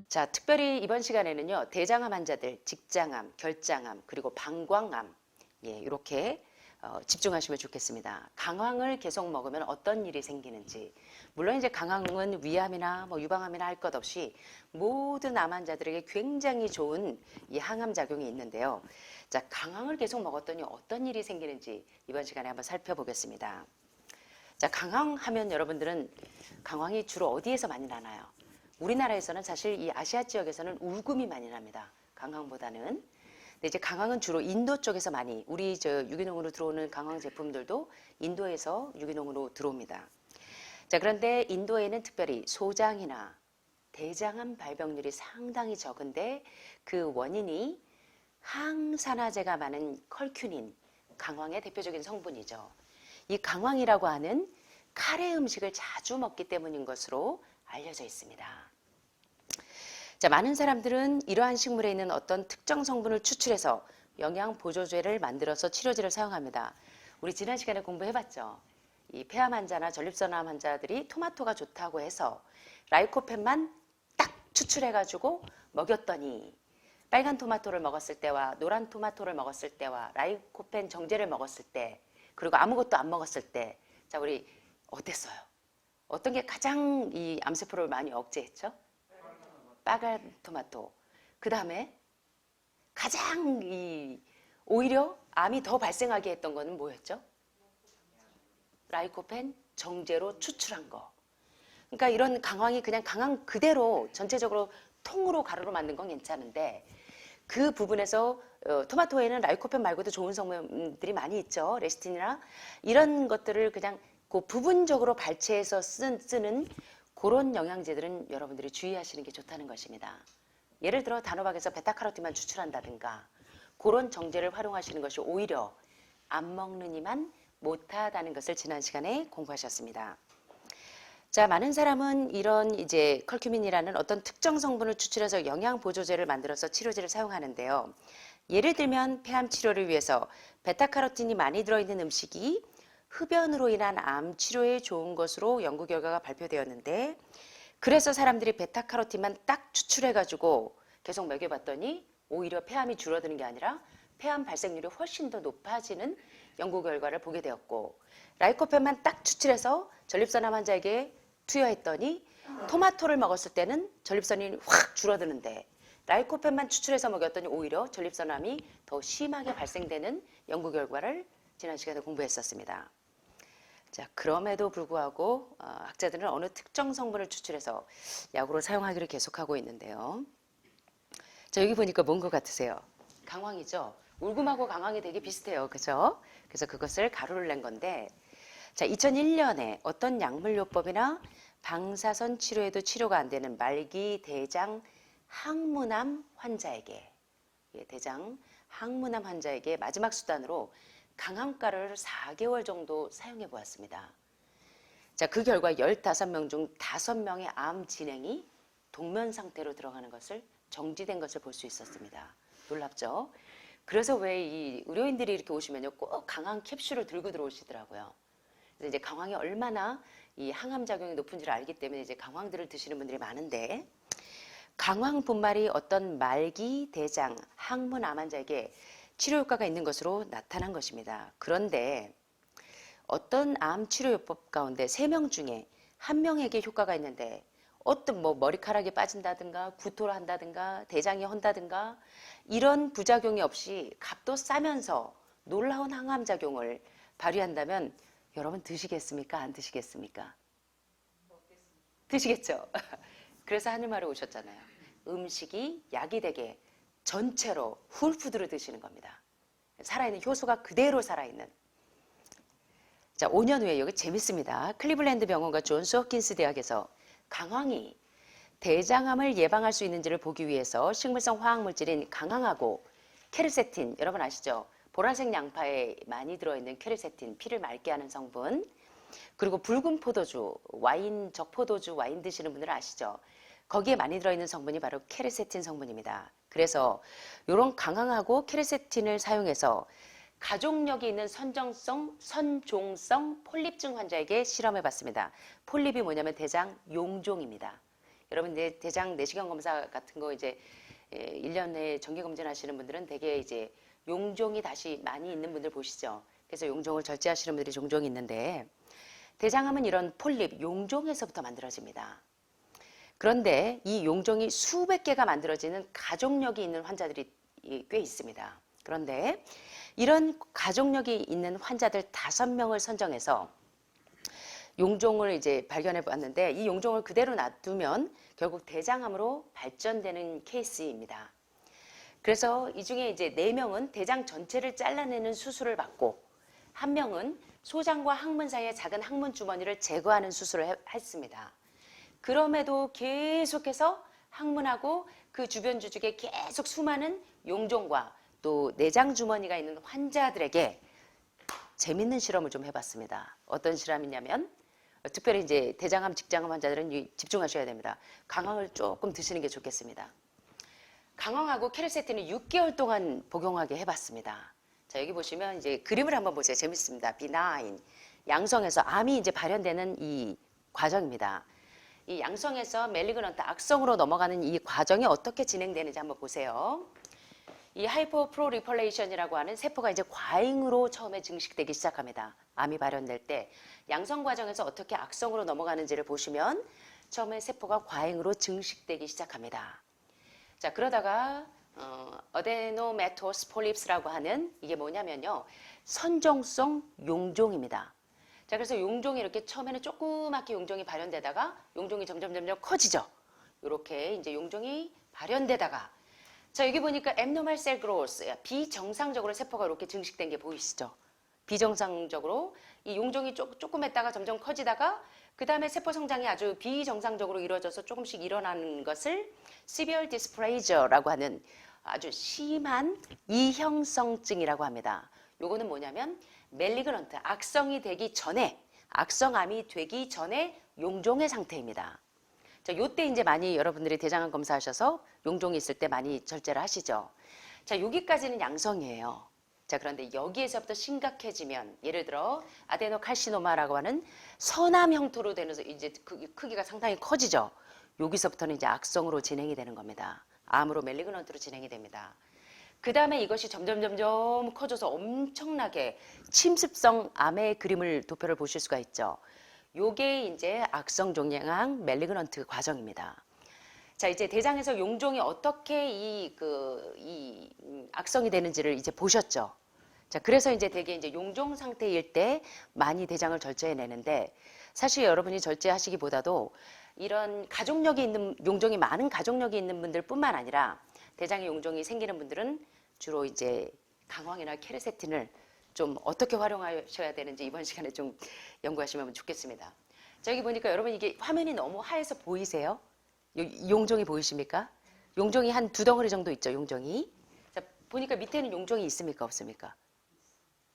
자, 특별히 이번 시간에는요, 대장암 환자들, 직장암, 결장암, 그리고 방광암, 이렇게 집중하시면 좋겠습니다. 강황을 계속 먹으면 어떤 일이 생기는지. 물론 이제 강황은 위암이나 유방암이나 할 것 없이 모든 암 환자들에게 굉장히 좋은 이 항암 작용이 있는데요. 자, 강황을 계속 먹었더니 어떤 일이 생기는지 이번 시간에 한번 살펴보겠습니다. 자, 강황 하면 여러분들은 강황이 주로 어디에서 많이 나나요? 우리나라에서는 사실 이 아시아 지역에서는 울금이 많이 납니다. 강황보다는. 근데 이제 강황은 주로 인도 쪽에서 많이, 우리 유기농으로 들어오는 강황 제품들도 인도에서 유기농으로 들어옵니다. 자, 그런데 인도에는 특별히 소장이나 대장암 발병률이 상당히 적은데 그 원인이 항산화제가 많은 컬큐닌, 강황의 대표적인 성분이죠. 이 강황이라고 하는 카레 음식을 자주 먹기 때문인 것으로 알려져 있습니다. 자, 많은 사람들은 이러한 식물에 있는 어떤 특정 성분을 추출해서 영양 보조제를 만들어서 치료제를 사용합니다. 우리 지난 시간에 공부해봤죠. 이 폐암 환자나 전립선암 환자들이 토마토가 좋다고 해서 라이코펜만 딱 추출해가지고 먹였더니 빨간 토마토를 먹었을 때와 노란 토마토를 먹었을 때와 라이코펜 정제를 먹었을 때 그리고 아무것도 안 먹었을 때 자, 우리 어땠어요? 어떤 게 가장 이 암세포를 많이 억제했죠? 빨간 토마토. 그 다음에 가장 오히려 암이 더 발생하게 했던 거는 뭐였죠? 라이코펜 정제로 추출한 거. 그러니까 이런 강황이 그냥 강황 그대로 전체적으로 통으로 가루로 만든 건 괜찮은데 그 부분에서 토마토에는 라이코펜 말고도 좋은 성분들이 많이 있죠. 레시틴이나 이런 것들을 그냥 그 부분적으로 발췌해서 쓰는 그런 영양제들은 여러분들이 주의하시는 게 좋다는 것입니다. 예를 들어 단호박에서 베타카로틴만 추출한다든가 그런 정제를 활용하시는 것이 오히려 안 먹는 이만 못하다는 것을 지난 시간에 공부하셨습니다. 자, 많은 사람은 이런 이제 컬큐민이라는 어떤 특정 성분을 추출해서 영양 보조제를 만들어서 치료제를 사용하는데요. 예를 들면 폐암 치료를 위해서 베타카로틴이 많이 들어있는 음식이 흡연으로 인한 암 치료에 좋은 것으로 연구 결과가 발표되었는데 그래서 사람들이 베타카로틴만 딱 추출해가지고 계속 먹여봤더니 오히려 폐암이 줄어드는 게 아니라 폐암 발생률이 훨씬 더 높아지는 연구 결과를 보게 되었고 라이코펜만 딱 추출해서 전립선암 환자에게 투여했더니 토마토를 먹었을 때는 전립선이 확 줄어드는데 라이코펜만 추출해서 먹였더니 오히려 전립선암이 더 심하게 발생되는 연구 결과를 지난 시간에 공부했었습니다. 자, 그럼에도 불구하고 학자들은 어느 특정 성분을 추출해서 약으로 사용하기를 계속하고 있는데요. 자, 여기 보니까 뭔 것 같으세요? 강황이죠. 울금하고 강황이 되게 비슷해요. 그죠? 그래서 그것을 가루를 낸 건데 자, 2001년에 어떤 약물요법이나 방사선 치료에도 치료가 안 되는 말기 대장 항문암 환자에게 대장 항문암 환자에게 마지막 수단으로 강황가루를 4개월 정도 사용해 보았습니다. 자, 그 결과 15명 중 5명의 암 진행이 동면 상태로 들어가는 것을 정지된 것을 볼 수 있었습니다. 놀랍죠? 그래서 왜 이 의료인들이 이렇게 오시면요 꼭 강황 캡슐을 들고 들어오시더라고요. 그래서 이제 강황이 얼마나 이 항암 작용이 높은지를 알기 때문에 이제 강황들을 드시는 분들이 많은데 강황 분말이 어떤 말기 대장 항문암 환자에게 치료 효과가 있는 것으로 나타난 것입니다. 그런데 어떤 암 치료요법 가운데 3명 중에 1명에게 효과가 있는데 어떤 머리카락이 빠진다든가 구토를 한다든가 대장이 헌다든가 이런 부작용이 없이 값도 싸면서 놀라운 항암 작용을 발휘한다면 여러분 드시겠습니까? 안 드시겠습니까? 드시겠죠? 그래서 하늘마을에 오셨잖아요. 음식이 약이 되게 전체로 훌푸드로 드시는 겁니다. 살아있는 효소가 그대로 살아있는. 자, 5년 후에 여기 재밌습니다. 클리블랜드 병원과 존스 홉킨스 대학에서 강황이 대장암을 예방할 수 있는지를 보기 위해서 식물성 화학물질인 강황하고 케르세틴, 여러분 아시죠? 보라색 양파에 많이 들어있는 케르세틴, 피를 맑게 하는 성분, 그리고 붉은 포도주, 와인, 적포도주 와인 드시는 분들은 아시죠? 거기에 많이 들어있는 성분이 바로 케르세틴 성분입니다. 그래서 이런 강황하고 케르세틴을 사용해서 가족력이 있는 선종성 폴립증 환자에게 실험해봤습니다. 폴립이 뭐냐면 대장 용종입니다. 여러분 이제 대장 내시경 검사 같은 거 이제 1년 내에 정기 검진하시는 분들은 대개 이제 용종이 다시 많이 있는 분들 보시죠. 그래서 용종을 절제하시는 분들이 종종 있는데 대장암은 이런 폴립 용종에서부터 만들어집니다. 그런데 이 용종이 수백 개가 만들어지는 가족력이 있는 환자들이 꽤 있습니다. 그런데 이런 가족력이 있는 환자들 5명을 선정해서 용종을 이제 발견해 봤는데 이 용종을 그대로 놔두면 결국 대장암으로 발전되는 케이스입니다. 그래서 이 중에 이제 4명은 대장 전체를 잘라내는 수술을 받고 1명은 소장과 항문 사이의 작은 항문 주머니를 제거하는 수술을 했습니다. 그럼에도 계속해서 항문하고 그 주변 주죽에 계속 수많은 용종과 또 내장 주머니가 있는 환자들에게 재밌는 실험을 좀 해봤습니다. 어떤 실험이냐면 특별히 이제 대장암, 직장암 환자들은 집중하셔야 됩니다. 강황을 조금 드시는 게 좋겠습니다. 강황하고 케르세틴을 6개월 동안 복용하게 해봤습니다. 자, 여기 보시면 이제 그림을 한번 보세요. 재밌습니다. B9. 양성에서 암이 이제 발현되는 이 과정입니다. 이 양성에서 멜리그넌트 악성으로 넘어가는 이 과정이 어떻게 진행되는지 한번 보세요. 이 하이퍼프로리펄레이션이라고 하는 세포가 이제 과잉으로 처음에 증식되기 시작합니다. 암이 발현될 때 양성 과정에서 어떻게 악성으로 넘어가는지를 보시면 처음에 세포가 과잉으로 증식되기 시작합니다. 자, 그러다가 어데노메토스 폴립스라고 하는 이게 뭐냐면요. 선종성 용종입니다. 자, 그래서 용종이 이렇게 처음에는 조그맣게 용종이 발현되다가 용종이 점점 커지죠. 이렇게 이제 용종이 발현되다가 자, 여기 보니까 abnormal cell growth, 비정상적으로 세포가 이렇게 증식된 게 보이시죠? 비정상적으로 이 용종이 조금했다가 점점 커지다가 그 다음에 세포 성장이 아주 비정상적으로 이루어져서 조금씩 일어나는 것을 severe dysplasia라고 하는 아주 심한 이형성증이라고 합니다. 요거는 뭐냐면 멜리그넌트, 악성이 되기 전에, 악성암이 되기 전에 용종의 상태입니다. 자, 요때 이제 많이 여러분들이 대장암 검사하셔서 용종이 있을 때 많이 절제를 하시죠. 자, 여기까지는 양성이에요. 자, 그런데 여기에서부터 심각해지면 예를 들어 아데노칼시노마라고 하는 선암 형태로 되면서 이제 크기가 상당히 커지죠. 여기서부터는 이제 악성으로 진행이 되는 겁니다. 암으로 멜리그넌트로 진행이 됩니다. 그 다음에 이것이 점점 커져서 엄청나게 침습성 암의 그림을 도표를 보실 수가 있죠. 요게 이제 악성 종양암 멜리그넌트 과정입니다. 자, 이제 대장에서 용종이 어떻게 이 악성이 되는지를 이제 보셨죠. 자, 그래서 이제 되게 이제 용종 상태일 때 많이 대장을 절제해내는데 사실 여러분이 절제하시기보다도 이런 가족력이 있는 용종이 많은 가족력이 있는 분들뿐만 아니라 대장에 용종이 생기는 분들은 주로 이제 강황이나 케르세틴을 좀 어떻게 활용하셔야 되는지 이번 시간에 좀 연구하시면 좋겠습니다. 자, 여기 보니까 여러분 이게 화면이 너무 하얘서 보이세요? 용종이 보이십니까? 용종이 한 2덩어리 정도 있죠, 용종이. 자, 보니까 밑에는 용종이 있습니까, 없습니까?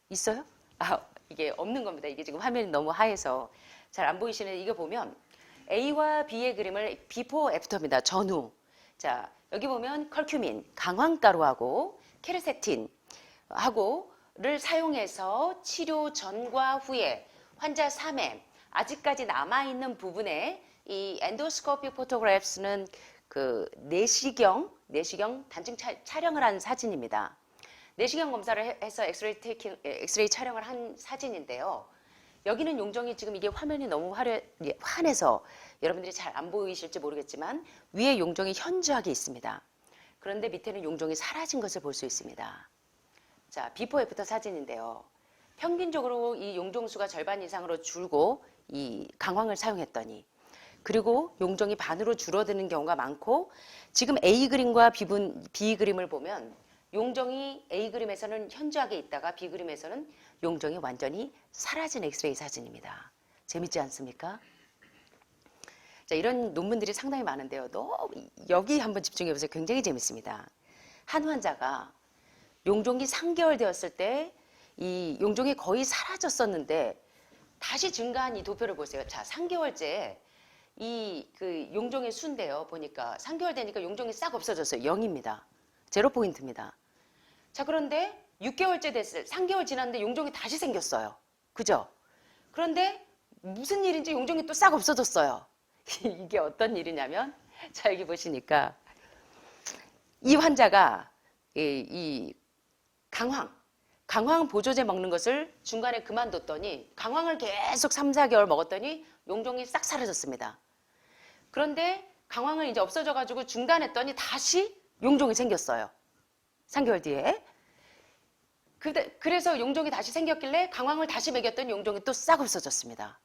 있어요? 아, 이게 없는 겁니다. 이게 지금 화면이 너무 하얘서 잘 안 보이시는 이거 보면 A와 B의 그림을 비포 애프터입니다. 전후. 자, 여기 보면 컬큐민, 강황가루하고 케르세틴하고를 사용해서 치료 전과 후에 환자 3회 아직까지 남아있는 부분에 이 엔도스코피 포토그래프스는 그 내시경 단층 촬영을 한 사진입니다. 내시경 검사를 해서 엑스레이 촬영을 한 사진인데요. 여기는 용종이 지금 이게 화면이 너무 환해서 여러분들이 잘 안 보이실지 모르겠지만 위에 용종이 현저하게 있습니다. 그런데 밑에는 용종이 사라진 것을 볼 수 있습니다. 자, 비포 애프터 사진인데요. 평균적으로 이 용종수가 절반 이상으로 줄고 이 강황을 사용했더니 그리고 용종이 반으로 줄어드는 경우가 많고 지금 A 그림과 B 그림을 보면 용종이 A 그림에서는 현저하게 있다가 B 그림에서는 용종이 완전히 사라진 엑스레이 사진입니다. 재밌지 않습니까? 자, 이런 논문들이 상당히 많은데요. 여기 한번 집중해 보세요. 굉장히 재밌습니다. 한 환자가 용종이 3개월 되었을 때 이 용종이 거의 사라졌었는데 다시 증가한 이 도표를 보세요. 자, 3개월째 이 용종의 수인데요. 보니까 3개월 되니까 용종이 싹 없어졌어요. 0입니다. 제로 포인트입니다. 자, 그런데 6개월째 됐을 3개월 지났는데 용종이 다시 생겼어요. 그죠? 그런데 무슨 일인지 용종이 또 싹 없어졌어요. 이게 어떤 일이냐면 자 여기 보시니까 이 환자가 이 강황 보조제 먹는 것을 중간에 그만뒀더니 강황을 계속 3, 4개월 먹었더니 용종이 싹 사라졌습니다. 그런데 강황을 이제 없어져 가지고 중단했더니 다시 용종이 생겼어요. 3개월 뒤에. 그래서 용종이 다시 생겼길래 강황을 다시 먹였더니 용종이 또 싹 없어졌습니다.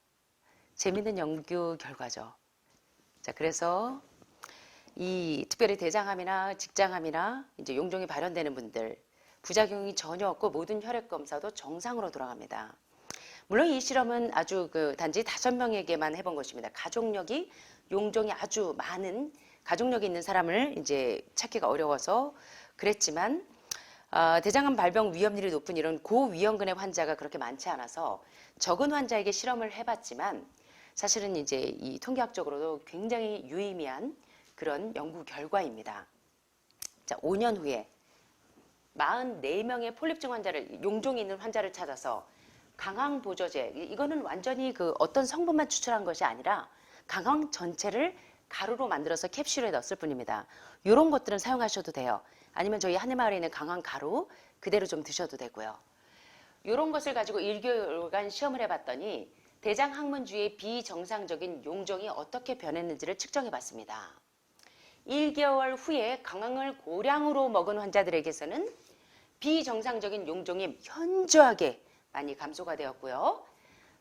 재밌는 연구 결과죠. 자, 그래서 이 특별히 대장암이나 직장암이나 이제 용종이 발현되는 분들 부작용이 전혀 없고 모든 혈액 검사도 정상으로 돌아갑니다. 물론 이 실험은 아주 단지 5명에게만 해본 것입니다. 가족력이 용종이 아주 많은 가족력이 있는 사람을 이제 찾기가 어려워서 그랬지만 대장암 발병 위험률이 높은 이런 고위험군의 환자가 그렇게 많지 않아서 적은 환자에게 실험을 해봤지만 사실은 이제 이 통계학적으로도 굉장히 유의미한 그런 연구 결과입니다. 자, 5년 후에 44명의 폴립증 환자를 용종이 있는 환자를 찾아서 강황 보조제 이거는 완전히 어떤 성분만 추출한 것이 아니라 강황 전체를 가루로 만들어서 캡슐에 넣었을 뿐입니다. 이런 것들은 사용하셔도 돼요. 아니면 저희 하늘마을에 있는 강황 가루 그대로 좀 드셔도 되고요. 이런 것을 가지고 1개월간 시험을 해봤더니 대장 항문 주위의 비정상적인 용종이 어떻게 변했는지를 측정해 봤습니다. 1개월 후에 강황을 고량으로 먹은 환자들에게서는 비정상적인 용종이 현저하게 많이 감소가 되었고요.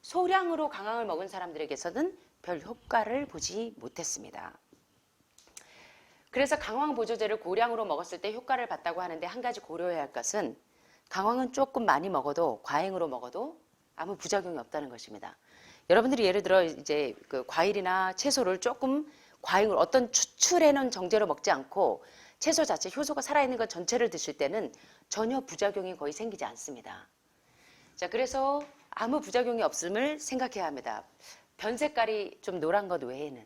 소량으로 강황을 먹은 사람들에게서는 별 효과를 보지 못했습니다. 그래서 강황 보조제를 고량으로 먹었을 때 효과를 봤다고 하는데 한 가지 고려해야 할 것은 강황은 조금 많이 먹어도 과잉으로 먹어도 아무 부작용이 없다는 것입니다. 여러분들이 예를 들어 이제 과일이나 채소를 조금 과잉으로 어떤 추출해 놓은 정제로 먹지 않고 채소 자체 효소가 살아있는 것 전체를 드실 때는 전혀 부작용이 거의 생기지 않습니다. 자, 그래서 아무 부작용이 없음을 생각해야 합니다. 변 색깔이 좀 노란 것 외에는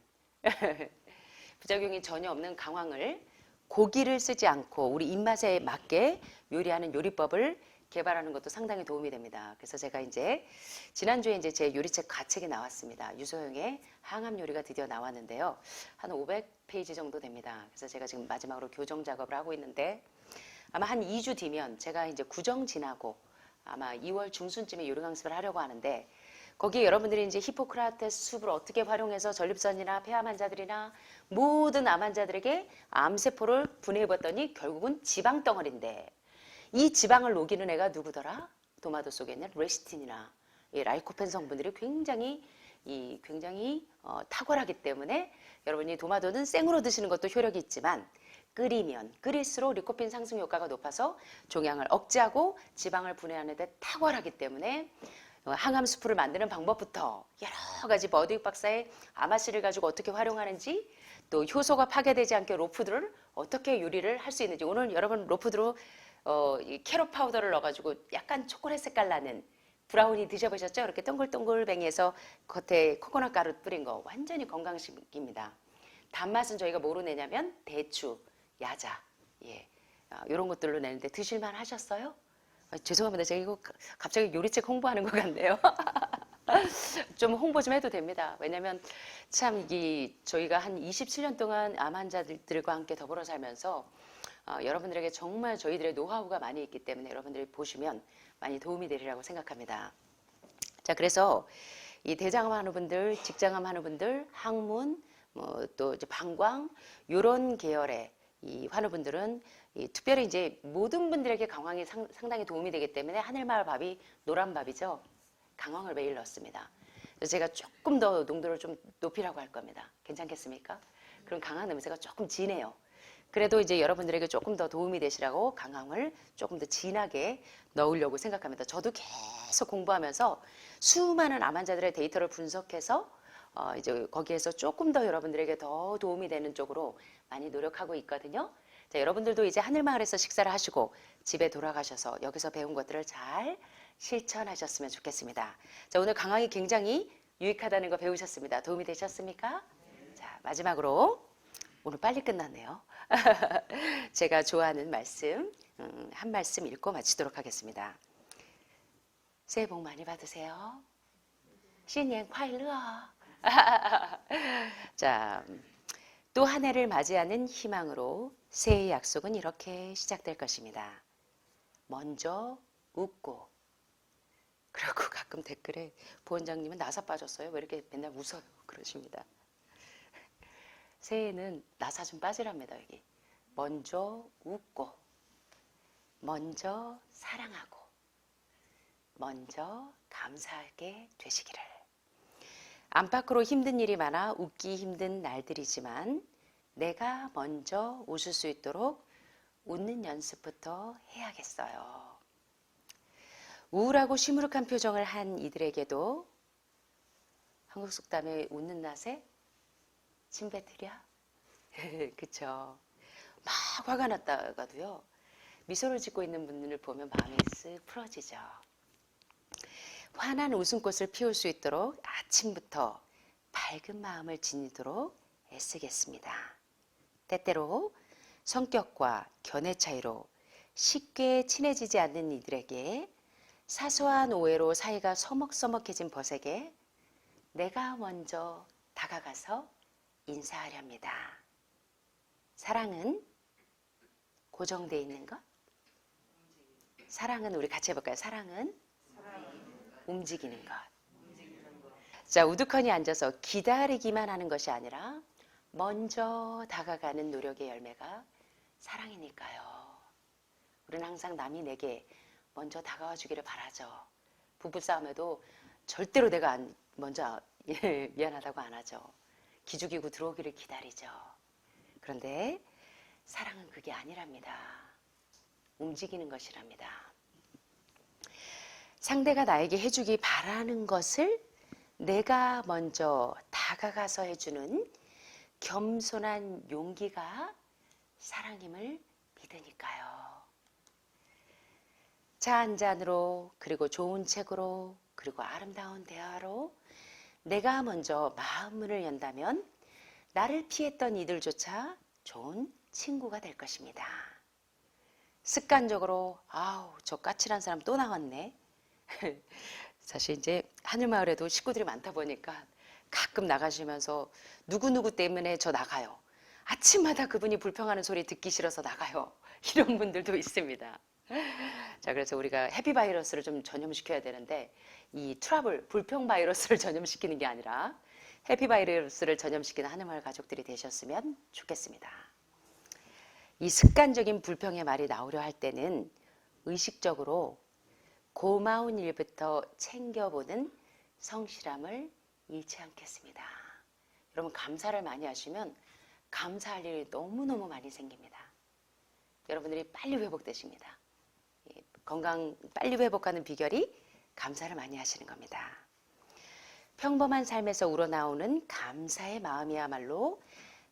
부작용이 전혀 없는 강황을 고기를 쓰지 않고 우리 입맛에 맞게 요리하는 요리법을 개발하는 것도 상당히 도움이 됩니다. 그래서 제가 이제 지난주에 이제 제 요리책 가책이 나왔습니다. 유소영의 항암 요리가 드디어 나왔는데요. 한 500페이지 정도 됩니다. 그래서 제가 지금 마지막으로 교정 작업을 하고 있는데 아마 한 2주 뒤면 제가 이제 구정 지나고 아마 2월 중순쯤에 요리 강습을 하려고 하는데 거기에 여러분들이 이제 히포크라테스 숲을 어떻게 활용해서 전립선이나 폐암 환자들이나 모든 암 환자들에게 암세포를 분해해봤더니 결국은 지방 덩어리인데 이 지방을 녹이는 애가 누구더라? 도마도 속에 있는 레시틴이나 이 라이코펜 성분들이 굉장히 탁월하기 때문에 여러분이 도마도는 생으로 드시는 것도 효력이 있지만 끓이면 끓일수록 리코핀 상승 효과가 높아서 종양을 억제하고 지방을 분해하는 데 탁월하기 때문에 항암 수프를 만드는 방법부터 여러 가지 버드윅 박사의 아마씨를 가지고 어떻게 활용하는지 또 효소가 파괴되지 않게 로푸드를 어떻게 요리를 할 수 있는지 오늘 여러분 로푸드로 이 캐럿 파우더를 넣어가지고 약간 초콜릿 색깔 나는 브라우니 드셔보셨죠? 이렇게 동글동글뱅이에서 겉에 코코넛 가루 뿌린 거 완전히 건강식입니다. 단맛은 저희가 뭐로 내냐면 대추, 야자, 이런 것들로 내는데 드실만 하셨어요? 죄송합니다. 제가 이거 갑자기 요리책 홍보하는 것 같네요. 좀 홍보 좀 해도 됩니다. 왜냐면 참 저희가 한 27년 동안 암 환자들과 함께 더불어 살면서 여러분들에게 정말 저희들의 노하우가 많이 있기 때문에 여러분들이 보시면 많이 도움이 되리라고 생각합니다. 자, 그래서 이 대장암 하는 분들, 직장암 하는 분들, 항문, 또 이제 방광 이런 계열의 이 환우분들은 특별히 이제 모든 분들에게 강황이 상당히 도움이 되기 때문에 하늘마을 밥이 노란 밥이죠. 강황을 매일 넣습니다. 그래서 제가 조금 더 농도를 좀 높이라고 할 겁니다. 괜찮겠습니까? 그럼 강황 냄새가 조금 진해요. 그래도 이제 여러분들에게 조금 더 도움이 되시라고 강황을 조금 더 진하게 넣으려고 생각합니다. 저도 계속 공부하면서 수많은 암 환자들의 데이터를 분석해서 이제 거기에서 조금 더 여러분들에게 더 도움이 되는 쪽으로 많이 노력하고 있거든요. 자, 여러분들도 이제 하늘마을에서 식사를 하시고 집에 돌아가셔서 여기서 배운 것들을 잘 실천하셨으면 좋겠습니다. 자, 오늘 강황이 굉장히 유익하다는 거 배우셨습니다. 도움이 되셨습니까? 자, 마지막으로 오늘 빨리 끝났네요. 제가 좋아하는 말씀 한 말씀 읽고 마치도록 하겠습니다. 새해 복 많이 받으세요. 신년 快乐. 자, 또 한 해를 맞이하는 희망으로 새해의 약속은 이렇게 시작될 것입니다. 먼저 웃고. 그리고 가끔 댓글에 부원장님은 나사 빠졌어요? 왜 이렇게 맨날 웃어요? 그러십니다. 새해에는 나사 좀 빠지랍니다. 여기. 먼저 웃고, 먼저 사랑하고, 먼저 감사하게 되시기를. 안팎으로 힘든 일이 많아 웃기 힘든 날들이지만 내가 먼저 웃을 수 있도록 웃는 연습부터 해야겠어요. 우울하고 시무룩한 표정을 한 이들에게도 한국 속담에 웃는 낯에 침 뱉으랴? 그쵸. 막 화가 났다가도요, 미소를 짓고 있는 분들을 보면 마음이 쓱 풀어지죠. 환한 웃음꽃을 피울 수 있도록 아침부터 밝은 마음을 지니도록 애쓰겠습니다. 때때로 성격과 견해 차이로 쉽게 친해지지 않는 이들에게 사소한 오해로 사이가 서먹서먹해진 벗에게 내가 먼저 다가가서 인사하렵니다. 사랑은 고정되어 있는 것? 사랑은 우리 같이 해볼까요? 사랑은 움직이는 것. 자, 우두커니 앉아서 기다리기만 하는 것이 아니라 먼저 다가가는 노력의 열매가 사랑이니까요. 우리는 항상 남이 내게 먼저 다가와 주기를 바라죠. 부부싸움에도 절대로 내가 먼저 미안하다고 안 하죠. 기죽이고 들어오기를 기다리죠. 그런데 사랑은 그게 아니랍니다. 움직이는 것이랍니다. 상대가 나에게 해주기 바라는 것을 내가 먼저 다가가서 해주는 겸손한 용기가 사랑임을 믿으니까요. 차 한 잔으로, 그리고 좋은 책으로, 그리고 아름다운 대화로 내가 먼저 마음문을 연다면 나를 피했던 이들조차 좋은 친구가 될 것입니다. 습관적으로 아우 저 까칠한 사람 또 나왔네. 사실 이제 하늘마을에도 식구들이 많다 보니까 가끔 나가시면서 누구누구 때문에 저 나가요. 아침마다 그분이 불평하는 소리 듣기 싫어서 나가요. 이런 분들도 있습니다. 자, 그래서 우리가 해피바이러스를 좀 전염시켜야 되는데 이 트러블, 불평 바이러스를 전염시키는 게 아니라 해피바이러스를 전염시키는 하늘마을 가족들이 되셨으면 좋겠습니다. 이 습관적인 불평의 말이 나오려 할 때는 의식적으로 고마운 일부터 챙겨보는 성실함을 잃지 않겠습니다. 여러분 감사를 많이 하시면 감사할 일이 너무너무 많이 생깁니다. 여러분들이 빨리 회복되십니다. 건강 빨리 회복하는 비결이 감사를 많이 하시는 겁니다. 평범한 삶에서 우러나오는 감사의 마음이야말로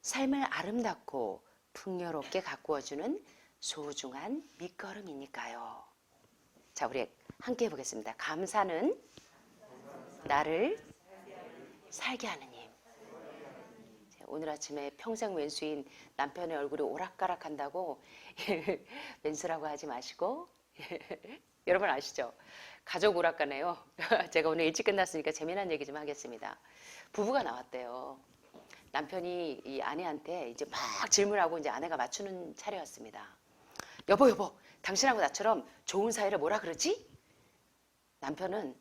삶을 아름답고 풍요롭게 가꾸어주는 소중한 밑거름이니까요. 자, 우리 함께 해보겠습니다. 감사는 나를 살게 하는 힘. 오늘 아침에 평생 왼수인 남편의 얼굴이 오락가락한다고 왼수라고 하지 마시고 여러분 아시죠? 가족 오락가네요. 제가 오늘 일찍 끝났으니까 재미난 얘기 좀 하겠습니다. 부부가 나왔대요. 남편이 이 아내한테 이제 막 질문하고 이제 아내가 맞추는 차례였습니다. 여보, 당신하고 나처럼 좋은 사이를 뭐라 그러지? 남편은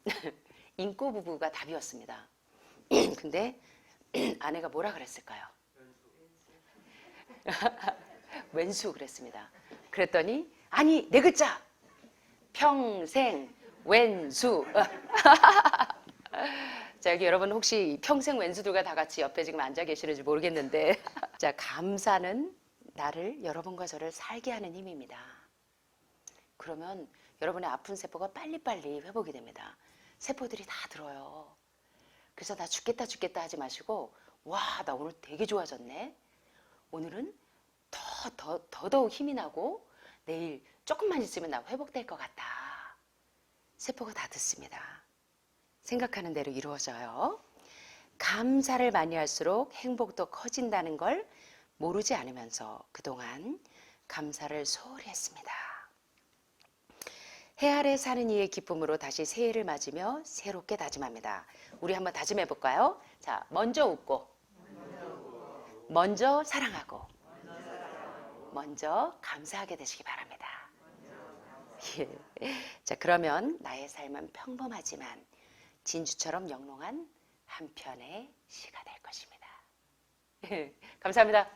인꼬 부부가 답이었습니다. 근데 아내가 뭐라 그랬을까요? 왼수 그랬습니다. 그랬더니 아니 네 글자 평생 왼수. 자, 여기 여러분 혹시 평생 왼수들과 다 같이 옆에 지금 앉아 계시는지 모르겠는데 자, 감사는 나를 여러분과 저를 살게 하는 힘입니다. 그러면 여러분의 아픈 세포가 빨리빨리 회복이 됩니다. 세포들이 다 들어요. 그래서 나 죽겠다 하지 마시고 와, 나 오늘 되게 좋아졌네. 오늘은 더더욱 힘이 나고 내일 조금만 있으면 나 회복될 것 같다. 세포가 다 듣습니다. 생각하는 대로 이루어져요. 감사를 많이 할수록 행복도 커진다는 걸 모르지 않으면서 그동안 감사를 소홀히 했습니다. 해 아래 사는 이의 기쁨으로 다시 새해를 맞으며 새롭게 다짐합니다. 우리 한번 다짐해 볼까요? 자, 먼저 웃고, 먼저 사랑하고, 먼저 감사하게 되시기 바랍니다. 예. 자, 그러면 나의 삶은 평범하지만 진주처럼 영롱한 한 편의 시가 될 것입니다. 감사합니다.